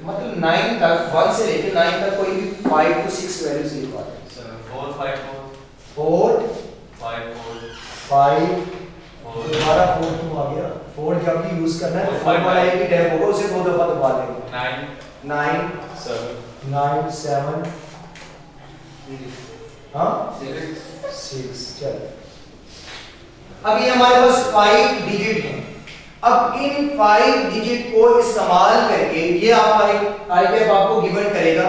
मतलब 9 तक 1 से लेकर 9 तक कोई भी 5 to 6 वैल्यूज लिखवा दें। 4 5 4 5 5 दोबारा 4 क्यों आ गया? 4 जब भी यूज करना है तो 4 वाला एक ही टैब होगा, उसे 2 दफा दबा देंगे। 9 7 हाँ 6 चल। अब ये हमारे पास 5 डिजिट हैं। अब इन 5 डिजिट को इस्तेमाल करके ये आपको गिवन करेगा,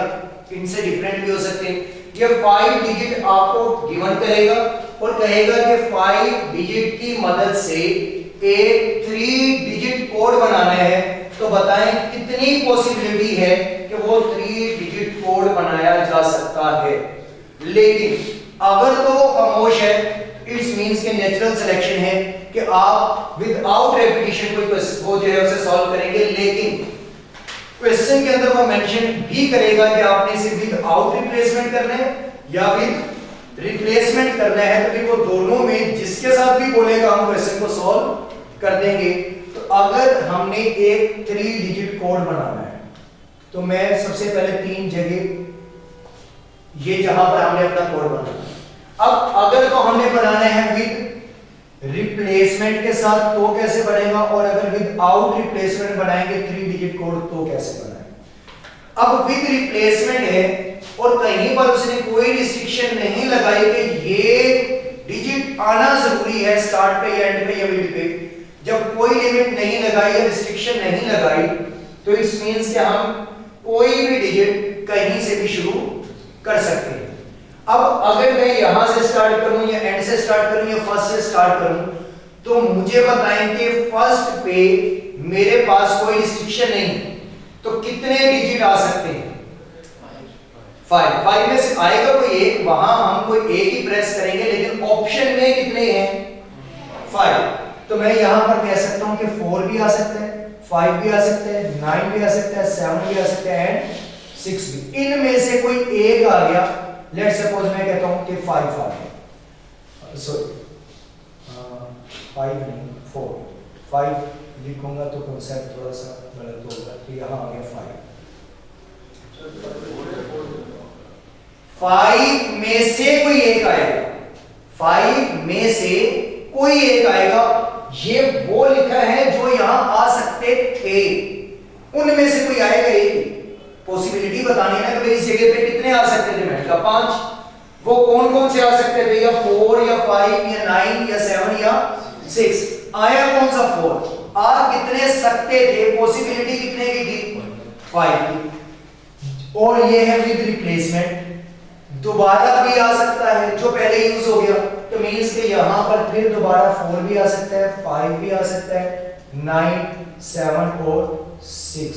इनसे डिफरेंट भी हो सकते हैं। ये 5 डिजिट आपको गिवन करेगा और कहेगा कि 5 डिजिट की मदद से एक 3 डिजिट कोड बनाना है, तो बताएं कितनी पॉसिबिलिटी है कि वो 3 डिजिट कोड बनाया जा सकता है। लेकिन अगर तो खामोश है, इट्स मींस के नेचुरल सिलेक्शन है कि आप विदाउट रेपिटेशन कोई वो जो है उसे सॉल्व करेंगे, लेकिन क्वेश्चन के अंदर वो मेंशन भी करेगा कि आपने इसे विदाउट रिप्लेसमेंट करना है या विद रिप्लेसमेंट करना है, तो फिर वो दोनों में जिसके साथ भी बोलेगा हम क्वेश्चन को सॉल्व कर देंगे। तो अगर हमने एक 3 डिजिट कोड बनाना है तो मैं सबसे पहले 3 जगह ये जहां पर हमने अपना कोड बनाना, अब अगर तो हमने बनाना है विद रिप्लेसमेंट के साथ तो कैसे बनेगा, और अगर विदाउट रिप्लेसमेंट बनाएंगे 3 डिजिट कोड तो कैसे बनाएंगे। अब विद रिप्लेसमेंट है और कहीं पर उसने कोई रिस्ट्रिक्शन नहीं लगाई कि ये डिजिट आना जरूरी है स्टार्ट पे या एंड पे या मिड पे, जब कोई लिमिट नहीं लगाई या रिस्ट्रिक्शन नहीं लगाई तो इट्स मींस कि हम कोई भी डिजिट कहीं से भी शुरू कर सकते हैं। अब अगर मैं यहां से स्टार्ट करूं या एंड से स्टार्ट करूं या फर्स्ट से स्टार्ट करूं, तो मुझे बताएं कि फर्स्ट पे मेरे पास कोई रिस्ट्रिक्शन नहीं, तो कितने डिजिट आ सकते हैं? 5 में से आएगा कोई एक, वहां हम कोई एक ही प्रेस करेंगे, लेकिन ऑप्शन में कितने हैं? 5। तो मैं यहां पर कह सकता हूं कि 4 भी आ सकता है, 5 भी आ सकता है, 9 भी आ सकता है, 7 भी आ सकता है एंड 6 भी। इनमें से कोई एक आ गया, लेट्स सपोज मैं कहता हूं कि 5 आ गया, सॉरी 5 नहीं 4, 5 लिखूंगा तो कांसेप्ट थोड़ा सा गलत होगा, तो यहां आ गया 5 में से कोई एक आएगा, 5 में से कोई एक आएगा। ये वो लिखा है जो यहां आ सकते थे, उनमें से कोई आएगा एक ही। पॉसिबिलिटी बतानी है ना कि इस जगह पे कितने आ सकते थे, मैंने कहा 5। वो कौन कौन से आ सकते थे, या 4 या 5 या 9 या 7 या 6। आया कौन सा 4? आ कितने सकते थे, पॉसिबिलिटी कितने की थी? 5 की। और ये है विद रिप्लेसमेंट, दोबारा भी आ सकता है जो पहले यूज हो गया, तो मींस के यहां पर फिर दोबारा 4 भी आ सकता है, 5 भी आ सकता है, 9 7 और 6,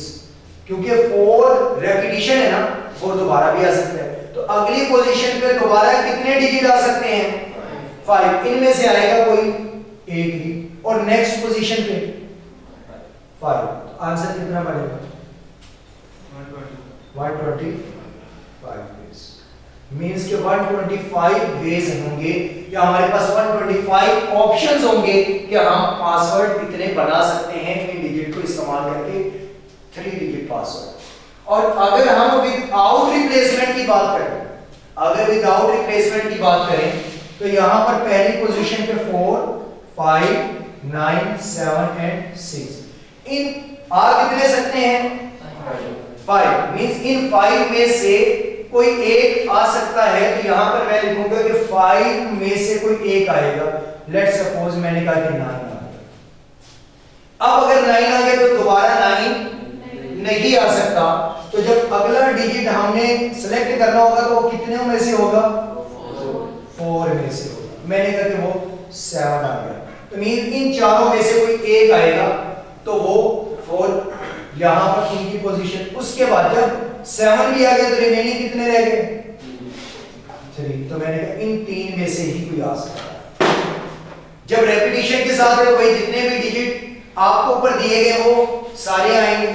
क्योंकि 4 रेपिटेशन है ना, 4 दोबारा भी आ सकता है। तो अगली पोजीशन पे दोबारा कितने डिजिट आ सकते हैं? 5। इनमें से आएगा कोई एक ही, और नेक्स्ट पोजीशन पे 5। तो आंसर कितना बनेगा? 125 वेज। मींस के 125 वेज होंगे, या हमारे पास 125 ऑप्शंस होंगे कि हम पासवर्ड कितने बना सकते हैं इन डिजिट को इस्तेमाल करके, 3 डिजिट पासवर्ड। और अगर हम विदाउट रिप्लेसमेंट की बात करें, तो यहां पर पहली पोजीशन पे 4 5 9 7 एंड 6, इन आ कितने सकते हैं? 5। मींस इन 5 में से कोई एक आ सकता है, तो यहां पर मैं लिखूंगा कि 5 में से कोई एक आएगा। लेट्स सपोज मैंने कहा कि 9 आ गया। अब अगर 9 आ गया तो दोबारा 9 नहीं आ सकता, तो जब अगला डिजिट हमने सिलेक्ट करना होगा तो वो कितने में से होगा? 4 में से होगा। मैंने कहा कि वो 7 आ गया, तो मीन इन चारों में से कोई एक आएगा, तो वो 4 यहां पर इनकी पोजीशन। उसके बाद जब 7 भी आ गया तो रिमेनिंग कितने रह गए? 3। तो मैंने कहा इन 3 में से ही कोई आ सकता है। जब रेपिटेशन के साथ है तो भाई जितने भी डिजिट आपको ऊपर दिए गए वो सारे आएंगे,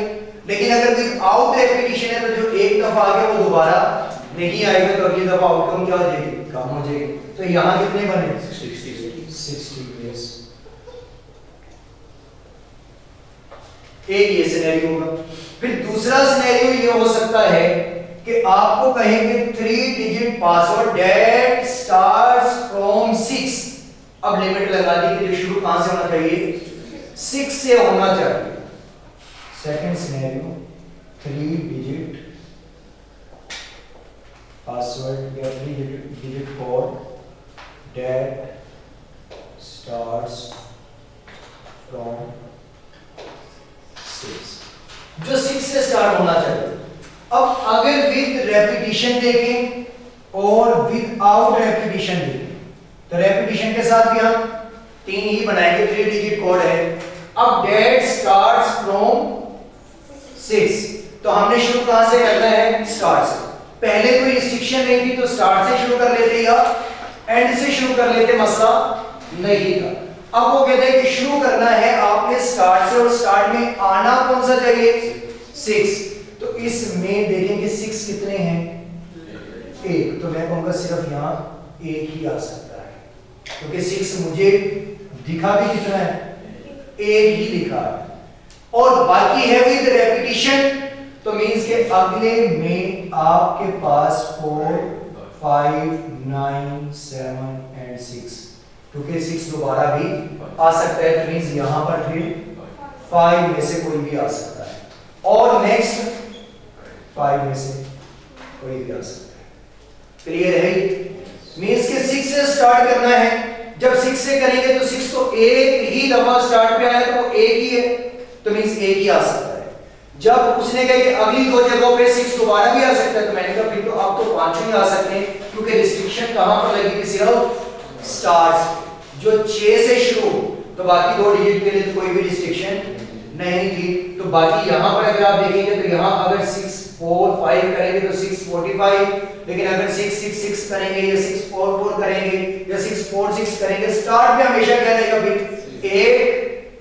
लेकिन अगर विदाउट रेपिटेशन है तो जो एक दफा आ गया वो दोबारा नहीं आएगा, तो अगली दफा आउटकम क्या हो जाएगी? कम हो जाएगी। तो यहां कितने बने? 60 एक ये सिनेरियो होगा। फिर दूसरा सिनेरियो ये हो सकता है कि आपको कहेंगे 3 digit password that starts from 6। अब लिमिट लगा दी कि जो शुरू कहां से होना चाहिए, 6 से होना चाहिए। सेकंड सिनेरियो 3 डिजिट पासवर्ड या 3 digit code that starts from 6, जो 6 से स्टार्ट होना चाहिए। अब अगर विद रेपिटेशन देखें और विदाउट रेपिटेशन देखें, तो रेपिटेशन के साथ भी हम 3 ही बनाएंगे, 3 डिजिट कोड है। अब दैट स्टार्ट्स फ्रॉम 6, तो हमने शुरू कहां से करना है, स्टार्ट से। पहले कोई रिस्ट्रिक्शन नहीं थी तो स्टार्ट से शुरू कर लेते या एंड से शुरू कर लेते, मसला नहीं था। अब वो कहते हैं कि शुरू करना है आपने स्टार्ट से, और स्टार्ट में आना कौन सा चाहिए, 6। तो इसमें देखेंगे 6 कितने हैं, 1, तो मैं कहूंगा सिर्फ यहां 1 ही आ सकता है, क्योंकि 6 मुझे दिखा भी कितना है, 1 ही दिखा है। और बाकी है विद रेपिटेशन, तो मींस के अगले में आपके पास 4 5 9 7 एंड 6, क्योंकि 6 दोबारा भी आ सकता है, तो मींस यहां पर फिर 5 में से कोई भी आ सकता है, और नेक्स्ट 5 में से कोई भी आ सकता है। क्लियर है? मींस के 6 से स्टार्ट करना है। जब 6 से करेंगे तो 6 तो एक ही दफा स्टार्ट पे आया, तो वो एक ही है, तो मींस एक ही आ सकता है। जब उसने कहा कि अगली 2 जगहों पे 6 दोबारा भी आ सकता है, तो मैंने कहा फिर तो अब तो 5 ही आ सकते हैं, क्योंकि रिस्ट्रिक्शन कहां पर लगी थी, सिर्फ स्टार्स जो 6 से शुरू, तो बाकी 2 डिजिट के लिए तो कोई भी रिस्ट्रिक्शन नहीं थी। तो बाकी यहां पर अगर आप देखेंगे तो यहां अगर 6 4 5 करेंगे तो 6 45, लेकिन अगर 6 6 6 करेंगे या 6 4 4 करेंगे या 6 4 6 करेंगे, स्टार्ट में हमेशा क्या रहेगा फिर 8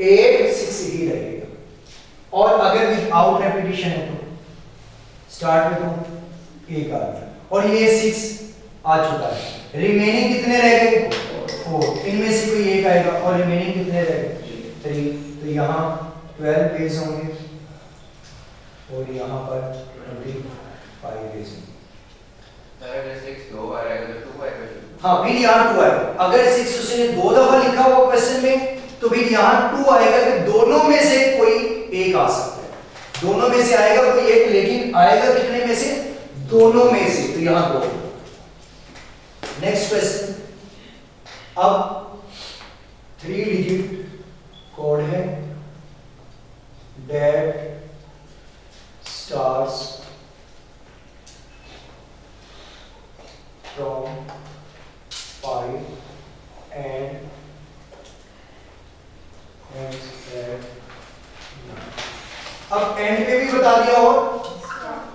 8 6 ही रहेगा। और अगर विदाउट रेपिटेशन है तो स्टार्ट में तो 1 आ गया, और ये 6 आ चुका है। रिमेनिंग कितने रह गए, 4, इनमें से कोई एक आएगा, और रिमेनिंग कितने रह गए, 3, तो यहाँ 12 पेज होंगे और यहाँ पर 25 पेज होंगे। हाँ, फिर यहाँ 2 आएगा। अगर 6 उसने 2 दफा लिखा हुआ क्वेश्चन में, तो फिर यहाँ 2 आएगा कि दोनों में से कोई एक आ सकता है, दोनों में से आएगा कोई एक, लेकिन आएगा कितने में से, दोनों में से, तो यहाँ 2। नेक्स्ट क्वेश्चन, अब 3 डिजिट कोड है दैट स्टार्ट्स फ्रॉम 5 एंड अब एंड पे भी बता दिया और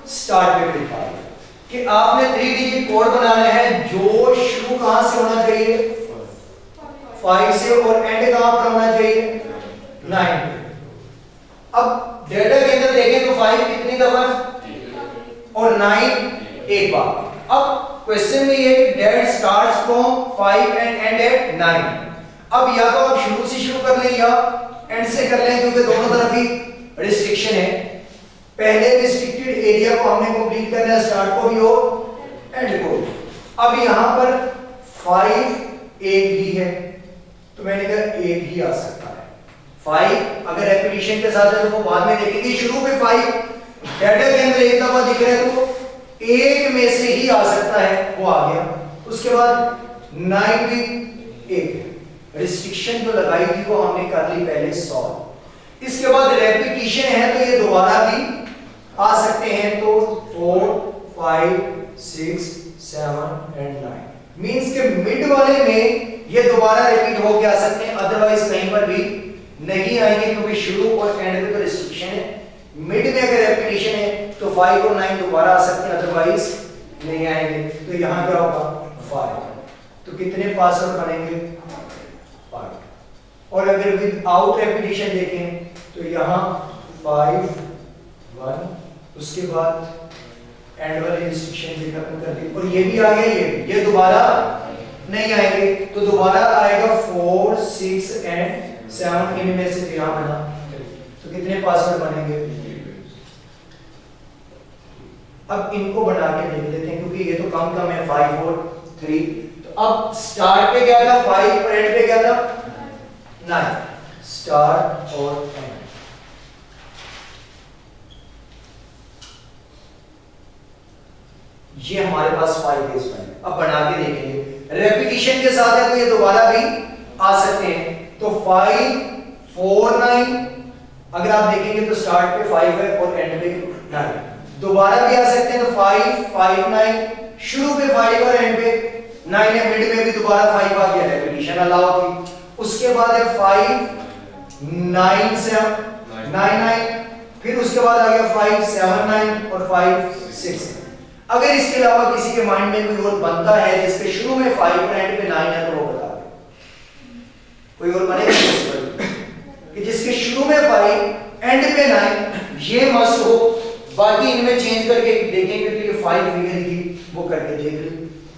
स्टार्ट पे भी बता दिया कि आपने 3 डिजिट कोड बनाना है जो शुरू कहां से होना चाहिए, 5 से, और एंड कहां पर होना चाहिए, 9 पे। अब डेटा के अंदर देखें तो 5 कितनी दफा और 9 एक बार। अब क्वेश्चन में ये कि that starts from 5 and end at 9। अब या तो आप शुरू से शुरू कर लें या एंड से कर लें, क्योंकि दोनों तरफ ही रिस्ट्रिक्शन है। पहले रिस्ट्रिक्टेड एरिया को हमने कंप्लीट करना है, स्टार्ट को भी और एंड को भी। अब यहां पर 5 एक ही है, तो मैंने कहा एक ही आ सकता है। 5 अगर रेपिटेशन के साथ है तो वो बाद में देखेंगे, शुरू में 5 डेटा के अंदर एक दफा दिख रहा है तो एक में से ही आ सकता है, वो आ गया। उसके बाद 9 भी एक, रिस्ट्रिक्शन जो लगाई थी वो हमने कर ली पहले सॉल्व। इसके बाद रेपिटेशन है तो ये दोबारा भी आ सकते हैं, तो 4 5 6 7 एंड 9 मींस के मिड वाले में ये दोबारा रिपीट हो के आ सकते हैं, अदरवाइज कहीं पर भी नहीं आएंगे, क्योंकि शुरू और एंड में तो रिस्ट्रिक्शन है। मिड में अगर रेपिटेशन है तो 5 और 9 दोबारा आ सकते हैं, अदरवाइज नहीं आएंगे। तो यहां क्या होगा 5, तो कितने पासवर्ड बनेंगे 5। और अगर विदाउट रेपिटेशन देखें तो यहां 5 1, उसके बाद एंड वाले रिस्ट्रिक्शन भी खत्म कर दी, और ये भी आ गया, ये दोबारा नहीं आएंगे, तो दोबारा आएगा 4 6 एंड 7, इनमें से यहां बना, तो कितने पासवर्ड बनेंगे अब इनको बना के देख लेते हैं क्योंकि ये तो कम है 5 और 3। तो अब स्टार्ट पे क्या था 5 और एंड पे क्या था 9। स्टार्ट और एंड, ये हमारे पास 5 डेज है। अब बना के देखेंगे, रेपिटेशन के साथ है तो ये दोबारा भी आ सकते हैं। तो 5 4 9, अगर आप देखेंगे तो स्टार्ट पे 5 है और एंड पे 9, दोबारा भी आ सकते हैं। तो 5 5 9, शुरू पे 5 और एंड पे 9 है, मिड में भी दोबारा 5 आ गया, रेपिटेशन अलाउ की। उसके बाद है 5 9 से 9 9, फिर उसके बाद आ गया 5 7 9 और 5 6। अगर इसके अलावा किसी के माइंड में कोई और बनता है जिसके शुरू में 5 और एंड पे 9 है तो वो बता दे। कोई और बनेगा कि जिसके शुरू में 5 एंड पे 9 ये मस्ट हो, बाकी इनमें चेंज करके देखेंगे तो ये 5 फिगर की वो करके देख ले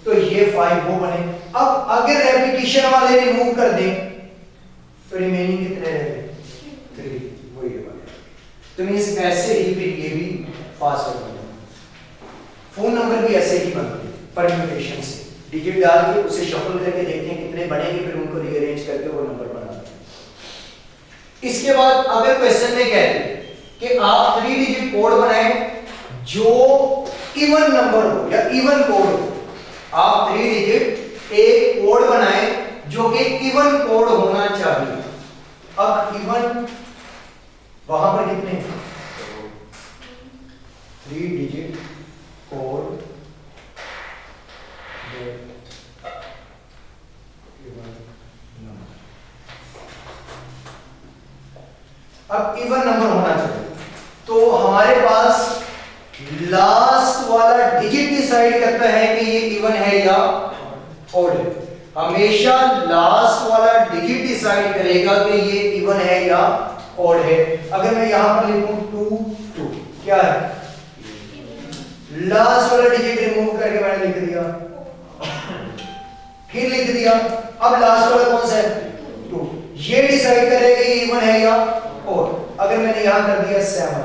तो ये 5 वो बने। अब अगर रेपिटेशन वाले रिमूव कर दें तो रिमेनिंग कितने रह गए 3, वो ये बने। तो मींस ऐसे ही फिर ये भी फास्ट बनेगा। फोन नंबर भी ऐसे ही बनते हैं परम्यूटेशन से, डिजिट डाल के उसे शफल करके देखते हैं कितने बनेंगे, फिर उनको रीअरेंज करके वो नंबर बनाते हैं। इसके बाद अगर क्वेश्चन में कहते हैं कि आप 3 डिजिट कोड बनाएं जो इवन नंबर हो या इवन कोड हो, आप 3 डिजिट एक कोड बनाएं जो कि इवन कोड होना चाहिए। अब इवन वहां पर कितने 3 डिजिट कोड अब इवन नंबर होना चाहिए। तो हमारे पास लास्ट वाला डिजिट डिसाइड करता है कि ये इवन है या ऑड है। हमेशा लास्ट वाला डिजिट डिसाइड करेगा कि ये इवन है या ऑड है। अगर मैं यहां पर लिखूं 2 2 क्या है, लास्ट वाला डिजिट रिमूव करके मैंने लिख दिया, फिर लिख दिया। अब लास्ट वाला कौन सा है 2, ये डिसाइड करेगा ये इवन है या ऑड। अगर मैंने यहां कर दिया 7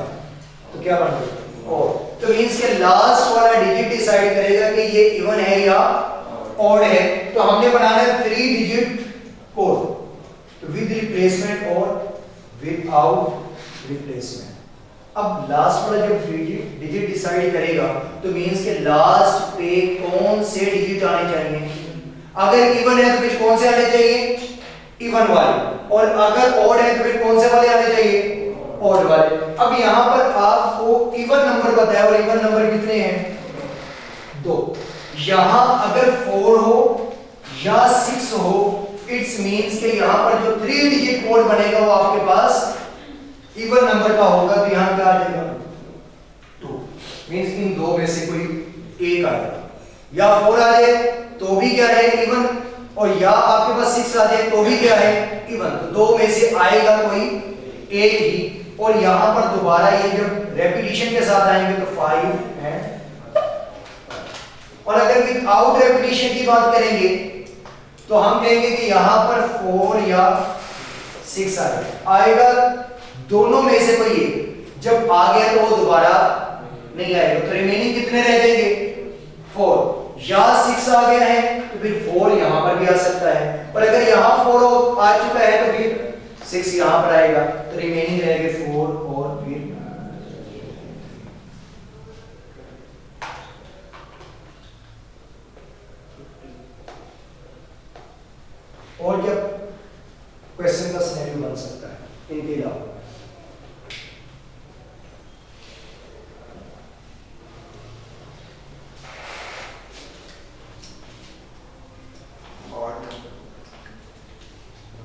तो क्या बन गया ऑड। तो मींस के लास्ट वाला डिजिट डिसाइड करेगा कि ये इवन है या ऑड है। तो हमने बनाना है 3 डिजिट कोड, तो विद रिप्लेसमेंट और विदाउट रिप्लेसमेंट। अब लास्ट वाला जब डिजिट डिसाइड करेगा तो मींस के लास्ट पे कौन से डिजिट आने चाहिए। अगर इवन है तो फिर कौन से आने चाहिए इवन वाले, और अगर ऑड है तो फिर कौन से वाले आने चाहिए ऑड वाले। अब यहां पर आपको इवन नंबर बताया और इवन नंबर कितने हैं 2। यहां अगर 4 हो या 6 हो, इट्स मींस के यहां पर जो 3 डिजिट कोड बनेगा वो आपके पास इवन नंबर का होगा। तो यहां क्या आ जाएगा 2, मींस इन दो में से कोई एक आएगा, या 4 आ जाए तो भी क्या है इवन, और या आपके पास 6 आ जाए तो भी क्या है इवन। तो दो में से आएगा कोई एक ही। और यहां पर दोबारा ये जब रेपिटेशन के साथ आएंगे तो 5 है, और अगर विदाउट रेपिटेशन की बात करेंगे तो हम कहेंगे कि यहां पर 4 या 6 आएगा, दोनों में से कोई एक। जब आ गया तो वो दोबारा नहीं आएगा, तो रिमेनिंग कितने रह जाएंगे 4। या 6 आ गया है तो फिर 4 यहां पर भी आ सकता है, और अगर यहां 4 आ चुका है तो फिर 6 यहां पर आएगा, तो रिमेनिंग रहेंगे 4 और फिर और क्या क्वेश्चन का सिनेरियो बन सकता है इनके अलावा।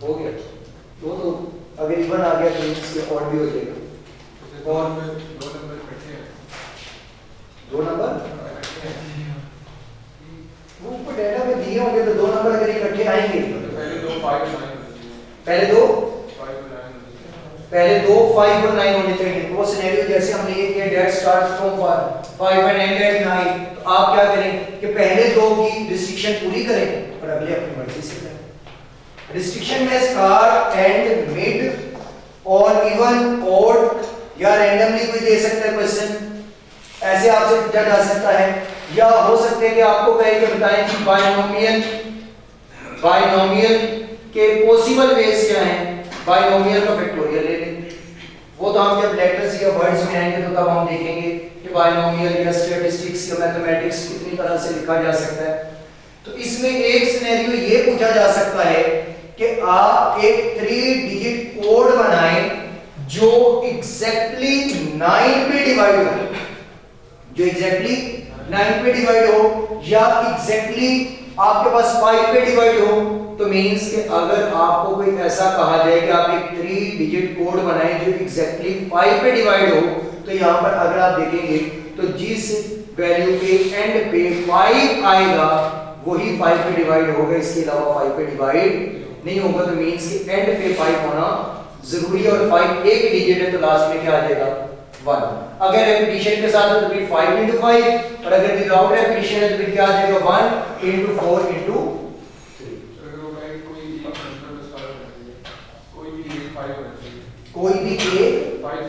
हो गया तो अगर इवन आ गया तो इसके और भी हो जाएगा। और 2 नंबर इकट्ठे हैं, 2 नंबर वो ऊपर डेटा में दिए होंगे, तो 2 नंबर अगर इकट्ठे आएंगे तो पहले 2 5 और 9 पहले 2 5 और 9 होने चाहिए। तो वो सिनेरियो जैसे हमने ये किया that start from 5 and end at 9, तो आप क्या करें कि पहले 2 की रिस्ट्रिक्शन पूरी करें और अगले अपनी मर्जी से करें। रिस्ट्रिक्शन में स्टार्ट एंड मिड और इवन ऑड या रैंडमली कोई दे सकता है क्वेश्चन, ऐसे आपसे पूछा जा सकता है, या हो सकता है कि आपको कहे कि बताएं कि बायनोमियल के पॉसिबल वेज क्या हैं, बायनोमियल का फैक्टोरियल ले लें। वो तो हम जब लेटर्स या वर्ड्स में आएंगे तो तब हम देखेंगे कि बायनोमियल या स्टैटिस्टिक्स या मैथमेटिक्स कितनी तरह से लिखा जा सकता है। तो इसमें एक सिनेरियो ये पूछा जा सकता है कि आप एक 3 डिजिट कोड बनाएं जो एग्जैक्टली 9 पे डिवाइड हो, जो एग्जैक्टली 9 पे डिवाइड हो, या एग्जैक्टली आपके पास 5 पे डिवाइड हो। तो मींस कि अगर आपको कोई ऐसा कहा जाए कि आप एक 3 डिजिट कोड बनाएं जो एग्जैक्टली 5 पे डिवाइड हो, तो यहां पर अगर आप देखेंगे तो जिस वैल्यू के एंड पे 5 आएगा वही 5 पे डिवाइड होगा, इसके अलावा 5 पे डिवाइड नहीं होगा। तो मींस कि एंड पे 5 होना जरूरी है, और 5 एक डिजिट है तो लास्ट में क्या आ जाएगा 1। अगर रेपिटेशन के साथ है तो फिर 5 into 5, और अगर विदाउट रेपिटेशन है तो फिर क्या आ जाएगा 1 into 4 into 3। कोई भी एक 5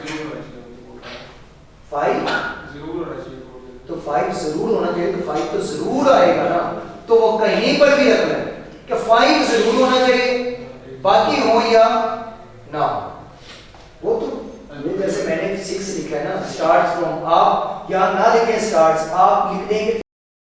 तो 5 जरूर होना चाहिए, तो 5 तो जरूर आएगा ना, तो वो कहीं पर भी रख लें कि 5 जरूर होना चाहिए, बाकी हो या ना। वो तो ये जैसे मैंने 6 लिखा है ना, स्टार्ट फ्रॉम, आप यहां ना लिखें स्टार्ट्स, आप लिख देंगे